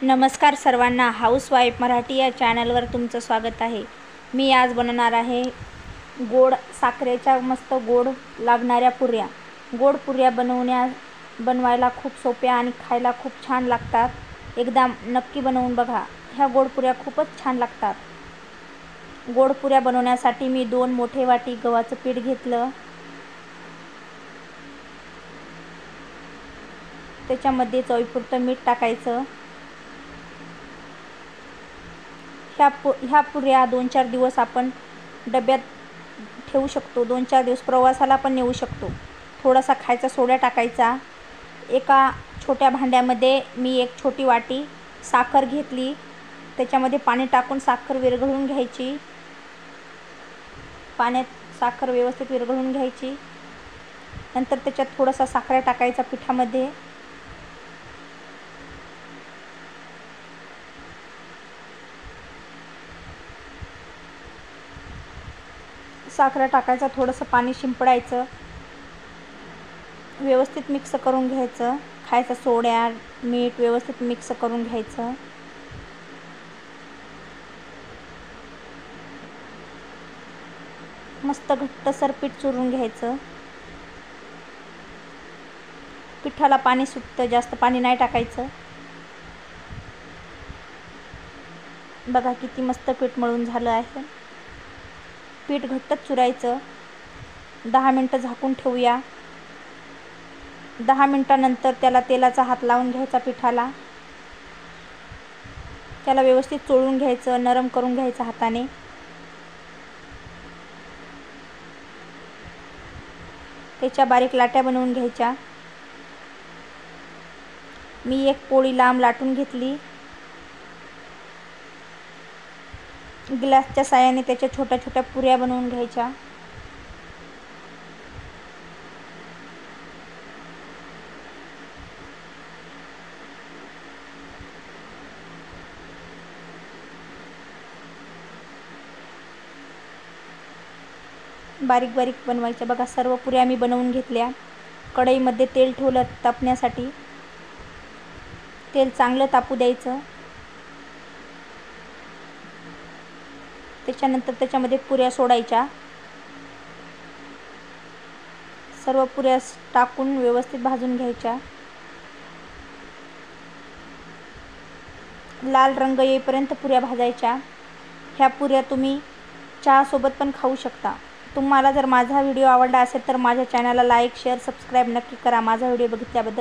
नमस्कार सर्वांना, हाऊसवाईफ मराठी या चॅनलवर तुमचं स्वागत आहे। मी आज बनवणार आहे गोड साखरेच्या मस्त गोड लागणाऱ्या पुऱ्या। गोड पुऱ्या बनवायला खूप सोप्या आणि खायला खूप छान लागतात। एकदा नक्की बनवून बघा, ह्या गोड पुऱ्या खूपच छान लागतात। गोड पुऱ्या बनवण्यासाठी मी 2 मोठे वाटी गव्हाचं पीठ घेतलं। त्याच्यामध्ये चवीपुरतं मीठ टाकायचं। ह्या पुऱ्या 2-4 दिवस आपण डब्यात ठेवू शकतो। 2-4 दिवस प्रवासाला पण नेऊ शकतो। थोडासा खायचा सोडा टाकायचा। एका छोट्या भांड्यामध्ये मी एक छोटी वाटी साखर घेतली। त्याच्यामध्ये पाणी टाकून साखर विरघळून घ्यायची। पाण्यात साखर व्यवस्थित विरघळून घ्यायची। नंतर त्याच्यात थोडासा साखर टाकायचा पिठामध्ये। साखर टाकायचं, थोडंसं पाणी शिंपडायचं, व्यवस्थित मिक्स करून घ्यायचं। खायचा सोडा, मीठ व्यवस्थित मिक्स करून घ्यायचं। मस्त घट्टसर पीठ चुरून घ्यायचं। पिठाला पाणी सुटतं, जास्त पाणी नाही टाकायचं। बघा किती मस्त पीठ मळून झालं आहे। पीठ घट्टच चुरायचं। 10 मिनिटं झाकून ठेवूया। 10 मिनिटांनंतर त्याला तेलाचा हात लावून घ्यायचा पिठाला। त्याला व्यवस्थित चोळून घ्यायचं, नरम करून घ्यायचं हाताने। त्याच्या बारीक लाट्या बनवून घ्यायच्या। मी एक पोळी लांब लाटून घेतली। ग्लासच्या साहाय्याने त्याच्या छोट्या छोट्या पुऱ्या बनवून घ्यायच्या। बारीक बारीक बनवायच्या। बघा सर्व पुऱ्या मी बनवून घेतल्या। कढईमध्ये तेल ठेवलं तापण्यासाठी। तेल चांगलं तापू द्यायचं। त्याच्यानंतर त्याच्यामध्ये पुऱ्या सोडायच्या। सर्व पुऱ्या टाकून व्यवस्थित भाजून घ्यायच्या। लाल रंग येईपर्यंत पुऱ्या भाजायच्या। ह्या पुऱ्या तुम्ही चहा सोबत पण खाऊ शकता। तुम्हाला जर माझा व्हिडिओ आवडला असेल तर माझ्या चॅनलला लाईक, शेअर, सबस्क्राईब नक्की करा। माझा व्हिडिओ बघितल्याबद्दल